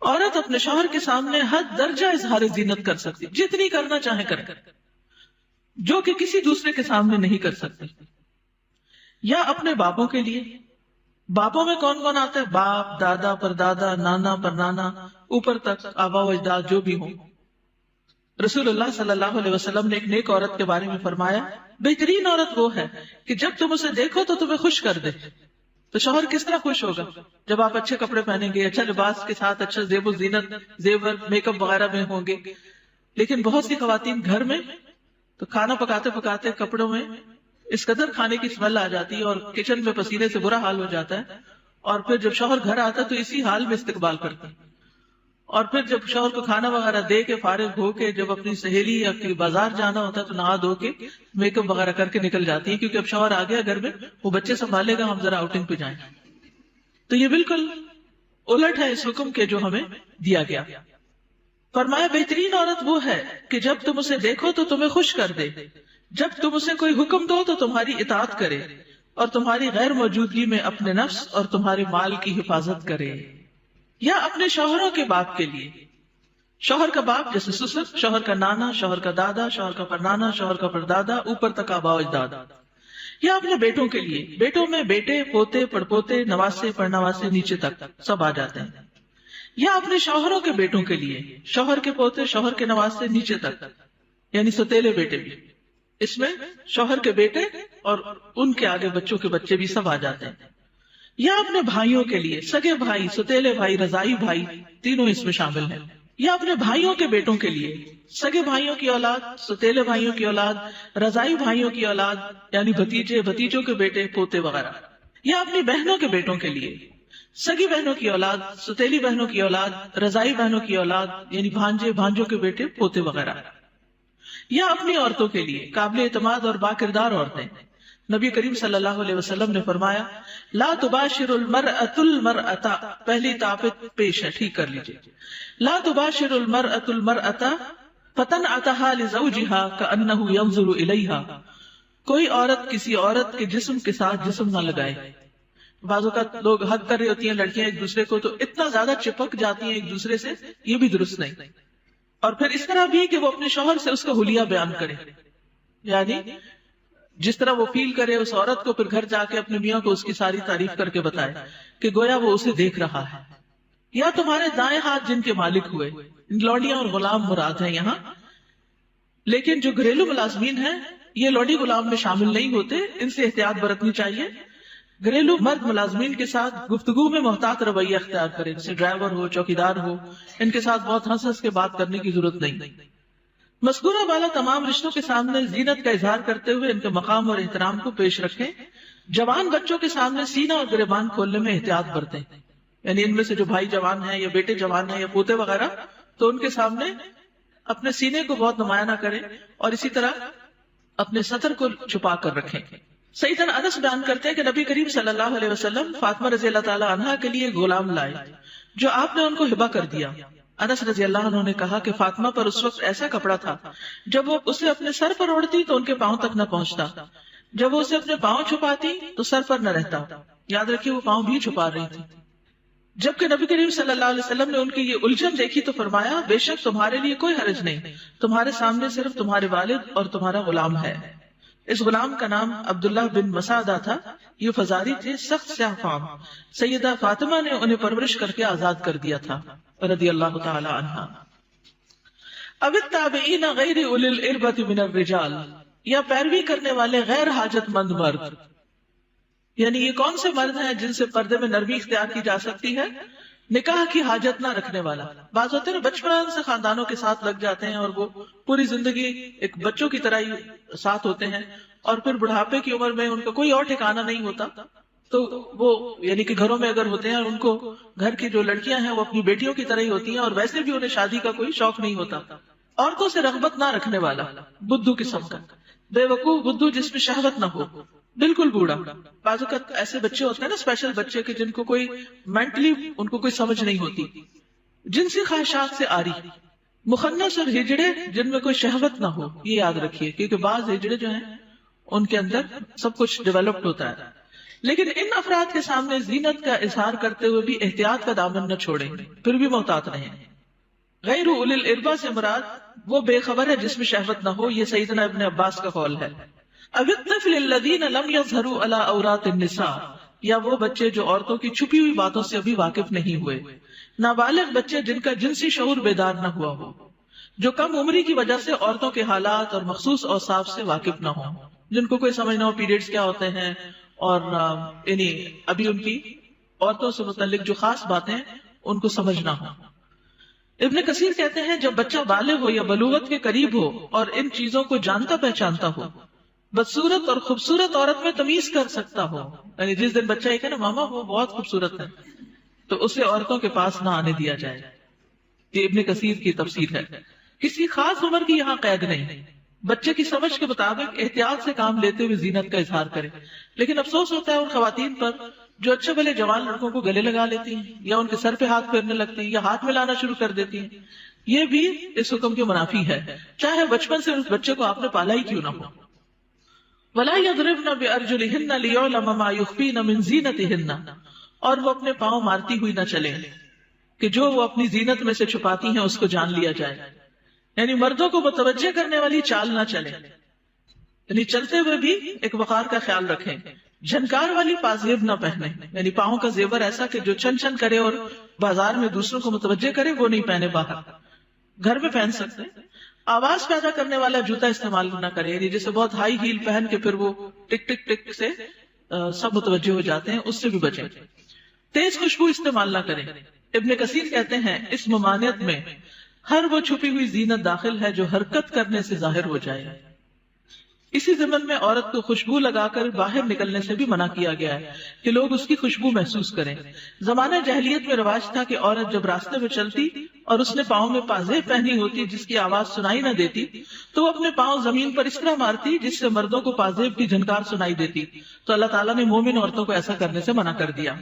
عورت اپنے شوہر کے سامنے حد درجہ اظہار زینت کر سکتی، جتنی کرنا چاہے کرے، جو کہ کسی دوسرے کے سامنے نہیں کر سکتی. یا اپنے باپوں کے لیے، باپوں میں کون کون آتا ہے؟ باپ، دادا پر دادا، نانا پر نانا، اوپر تک آبا و اجداد جو بھی ہوں. رسول اللہ صلی اللہ علیہ وسلم نے ایک نیک عورت کے بارے میں فرمایا، بہترین عورت وہ ہے کہ جب تم اسے دیکھو تو تمہیں خوش کر دے. تو شوہر کس طرح خوش ہوگا جب آپ اچھے کپڑے پہنیں گے، اچھا لباس کے ساتھ، اچھا زیب و زینت، زیور، میک اپ وغیرہ میں ہوں گے. لیکن بہت سی خواتین گھر میں تو کھانا پکاتے پکاتے کپڑوں میں اس قدر کھانے کی اسمیل آ جاتی ہے اور کچن میں پسینے سے برا حال ہو جاتا ہے، اور پھر جب شوہر گھر آتا ہے تو اسی حال میں استقبال کرتا ہے. اور پھر جب شوہر کو کھانا وغیرہ دے کے فارغ ہو کے جب اپنی سہیلی یا بازار جانا ہوتا ہے تو نہا دھو کے میک اپ وغیرہ کر کے نکل جاتی ہے، کیونکہ اب شوہر آ گیا گھر میں، وہ بچے سنبھالے گا، ہم ذرا آؤٹنگ پہ جائیں. تو یہ بالکل الٹ ہے اس حکم کے جو ہمیں دیا گیا. فرمایا بہترین عورت وہ ہے کہ جب تم اسے دیکھو تو تمہیں خوش کر دے، جب تم اسے کوئی حکم دو تو تمہاری اطاعت کرے، اور تمہاری غیر موجودگی میں اپنے نفس اور تمہارے مال کی حفاظت کرے. یا اپنے شوہروں کے باپ کے لیے، شوہر کا باپ جیسے سسر، شوہر کا نانا، شوہر کا دادا، شوہر کا پردادا، شوہر کا پردادا، اوپر تک آبا و اجداد. یا اپنے بیٹوں کے لیے، بیٹوں میں بیٹے، پوتے، پڑپوتے، نواسے، پڑنواسے، نیچے تک سب آ جاتے ہیں. یا اپنے شوہروں کے بیٹوں کے لیے، شوہر کے پوتے، شوہر کے نواسے، نیچے تک، یعنی ستیلے بیٹے بھی. اس میں شوہر کے بیٹے اور ان کے آگے بچوں کے بچے بھی سب آ جاتے ہیں. یا اپنے بھائیوں کے لیے، سگے بھائی، ستیلے بھائی، رضائی بھائی، تینوں اس میں شامل ہیں. یا اپنے بھائیوں کے بیٹوں کے لیے، سگے بھائیوں کی اولاد، ستیلے بھائیوں کی اولاد، رضائی بھائیوں کی اولاد، یعنی بھتیجے، بھتیجوں کے بیٹے، پوتے وغیرہ. یا اپنی بہنوں کے بیٹوں کے لیے، سگی بہنوں کی اولاد، ستیلی بہنوں کی اولاد، رضائی بہنوں کی اولاد، یعنی بھانجے، بھانجوں کے بیٹے، پوتے وغیرہ. یا اپنی عورتوں کے لیے، قابل اعتماد اور باکردار عورتیں. نبی کریم صلی اللہ علیہ وسلم نے فرمایا، لا تباشر المرأة المرأة، پہلی طاقت پیش ہے، ٹھیک کر لیجئے. لا تباشر المرأة المرأة فتنعتها لزوجها كأنه ينظر إليها، کوئی عورت کسی عورت کے جسم کے ساتھ جسم نہ لگائے. بعض اوقات لوگ حد کر رہی ہوتی ہیں لڑکیاں ایک دوسرے کو، تو اتنا زیادہ چپک جاتی ہیں ایک دوسرے سے، یہ بھی درست نہیں. اور پھر اس طرح بھی کہ وہ اپنے شوہر سے اس کا حلیہ بیان کرے، یعنی جس طرح وہ فیل کرے اس عورت کو، پھر گھر جا کے اپنے میاں کو اس کی ساری تعریف کر کے بتائے کہ گویا وہ اسے دیکھ رہا ہے. یا تمہارے دائیں ہاتھ جن کے مالک ہوئے، لوڈیاں اور غلام مراد ہیں یہاں، لیکن جو گھریلو ملازمین ہیں یہ لوڈی غلام میں شامل نہیں ہوتے، ان سے احتیاط برتنی چاہیے. گھریلو مرد ملازمین کے ساتھ گفتگو میں محتاط رویہ اختیار کرے، جیسے ڈرائیور ہو، چوکیدار ہو، ان کے ساتھ بہت ہنس ہنس کے بات کرنے کی ضرورت نہیں. مذکورہ بالا تمام رشتوں کے سامنے زینت کا اظہار کرتے ہوئے ان کے مقام اور احترام کو پیش رکھیں. جوان بچوں کے سامنے سینہ اور گریبان کھولنے میں احتیاط برتیں، یعنی ان میں سے جو بھائی جوان ہیں یا بیٹے جوان ہیں یا پوتے وغیرہ، تو ان کے سامنے اپنے سینے کو بہت نمایاں نہ کریں، اور اسی طرح اپنے سطر کو چھپا کر رکھیں. سیدنا انس بیان کرتے ہیں کہ نبی کریم صلی اللہ علیہ وسلم فاطمہ رضی اللہ تعالی عنہا کے لیے غلام لائے جو آپ نے ان کو ہبہ کر دیا. انس رضی اللہ عنہ نے کہا کہ فاطمہ پر اس وقت ایسا کپڑا تھا جب وہ اسے اپنے سر پر اوڑھتی تو ان کے پاؤں تک نہ پہنچتا، جب وہ اسے اپنے پاؤں چھپاتی تو سر پر نہ رہتا. یاد رکھیے وہ پاؤں بھی چھپا رہی تھی. جبکہ نبی کریم صلی اللہ علیہ وسلم نے ان کی یہ الجھن دیکھی تو فرمایا، بے شک تمہارے لیے کوئی حرج نہیں، تمہارے سامنے صرف تمہارے والد اور تمہارا غلام ہے. اس غلام کا نام عبداللہ بن مسعدہ تھا. یہ فزاری تھے، سخت سیاہ فام. سیدہ فاطمہ نے انہیں پرورش کر کے آزاد کر دیا تھا رضی اللہ تعالی عنہا. اب التابعین غیر اولی الاربۃ من الرجال، یا پیروی کرنے والے غیر حاجت مند مرد، یعنی یہ کون سے مرد ہیں جن سے پردے میں نرمی اختیار کی جا سکتی ہے؟ نکاح کی حاجت نہ رکھنے والا. بعض ہوتے ہیں بچپن سے خاندانوں کے ساتھ لگ جاتے ہیں اور وہ پوری زندگی ایک بچوں کی طرح ہی ساتھ ہوتے ہیں، اور پھر بڑھاپے کی عمر میں ان کا کوئی اور ٹھکانہ نہیں ہوتا، تو وہ یعنی کہ گھروں میں اگر ہوتے ہیں اور ان کو گھر کی جو لڑکیاں ہیں وہ اپنی بیٹیوں کی طرح ہی ہوتی ہیں، اور ویسے بھی انہیں شادی کا کوئی شوق نہیں ہوتا. عورتوں سے رغبت نہ رکھنے والا، بدھو قسم کا، بے وقوف بدھو جس میں شہوت نہ ہو، بالکل بوڑھا. بعض اوقات ایسے بچے ہوتے ہیں نا اسپیشل بچے کے جن کو کوئی مینٹلی ان کو کوئی سمجھ نہیں ہوتی، جنسی خواہشات سے آری، مخنث اور ہجڑے جن میں کوئی شہوت نہ ہو. یہ یاد رکھیے کیونکہ بعض ہجڑے جو ہیں ان کے اندر سب کچھ ڈیولپڈ ہوتا ہے. لیکن ان افراد کے سامنے زینت کا اظہار کرتے ہوئے بھی احتیاط کا دامن نہ چھوڑیں، پھر بھی محتاط رہیں۔ غیر اولی الاربا سے مراد وہ بے خبر ہے جس میں شہوت نہ ہو، یہ سیدنا ابن عباس کا قول ہے۔ اب الطفل الذین لم یظہروا علی عورات النساء، یا وہ بچے جو عورتوں کی چھپی ہوئی باتوں سے ابھی واقف نہیں ہوئے، نابالغ بچے جن کا جنسی شعور بیدار نہ ہوا ہو، جو کم عمری کی وجہ سے عورتوں کے حالات اور مخصوص اوصاف سے واقف نہ ہوں، جن کو کوئی سمجھ نہ ہو پیریڈز کیا ہوتے ہیں، اور یعنی ابھی ان کی عورتوں سے متعلق جو خاص باتیں ان کو سمجھنا ہو۔ ابن کثیر کہتے ہیں جب بچہ بالغ ہو یا بلوغت کے قریب ہو اور ان چیزوں کو جانتا پہچانتا ہو، بدصورت اور خوبصورت عورت میں تمیز کر سکتا ہو، یعنی جس دن بچہ یہ کہ نا ماما وہ بہت خوبصورت ہے، تو اسے عورتوں کے پاس نہ آنے دیا جائے۔ یہ ابن کثیر کی تفسیر ہے۔ کسی خاص عمر کی یہاں قید نہیں، بچے کی سمجھ کے مطابق احتیاط سے کام لیتے ہوئے زینت کا اظہار کرے۔ لیکن افسوس ہوتا ہے ان خواتین پر جو اچھے بھلے جوان لڑکوں کو گلے لگا لیتی ہیں، یا ان کے سر پہ ہاتھ پھیرنے لگتی ہیں، یا ہاتھ ملانا شروع کر دیتی ہیں۔ یہ بھی اس حکم کے منافی ہے، چاہے بچپن سے اس بچے کو آپ نے پالا ہی کیوں نہ ہو۔ وَلَا يَضْرِبْنَ بِأَرْجُلِهِنَّ لِيُعْلَمَ مَا يُخْفِينَ مِنْ زِينَتِهِنَّ، اور وہ اپنے پاؤں مارتی ہوئی نہ چلیں کہ جو وہ اپنی زینت میں سے چھپاتی ہیں اس کو جان لیا جائے، یعنی مردوں کو متوجہ کرنے والی چال نہ چلیں، یعنی چلتے ہوئے بھی ایک وقار کا خیال رکھیں۔ جھنکار والی پازیب نہ پہنے، یعنی پاؤں کا زیور ایسا کہ جو چن چن کرے اور بازار میں دوسروں کو متوجہ کرے وہ نہیں پہنے، باہر گھر میں پہن سکتے۔ آواز پیدا کرنے والا جوتا استعمال نہ کرے، یعنی جیسے بہت ہائی ہیل پہن کے پھر وہ ٹک ٹک ٹک سے سب متوجہ ہو جاتے ہیں، اس سے بھی بچیں۔ تیز خوشبو استعمال نہ کریں۔ ابن کثیر کہتے ہیں اس ممانعت میں ہر وہ چھپی ہوئی زینت داخل ہے جو حرکت کرنے سے ظاہر ہو جائے۔ اسی ضمن میں عورت کو خوشبو لگا کر باہر نکلنے سے بھی منع کیا گیا ہے کہ لوگ اس کی خوشبو محسوس کریں۔ زمانہ جاہلیت میں رواج تھا کہ عورت جب راستے میں چلتی اور اس نے پاؤں میں پازیب پہنی ہوتی جس کی آواز سنائی نہ دیتی تو وہ اپنے پاؤں زمین پر اس طرح مارتی جس سے مردوں کو پازیب کی جھنکار سنائی دیتی، تو اللہ تعالیٰ نے مومن عورتوں کو ایسا کرنے سے منع کر دیا۔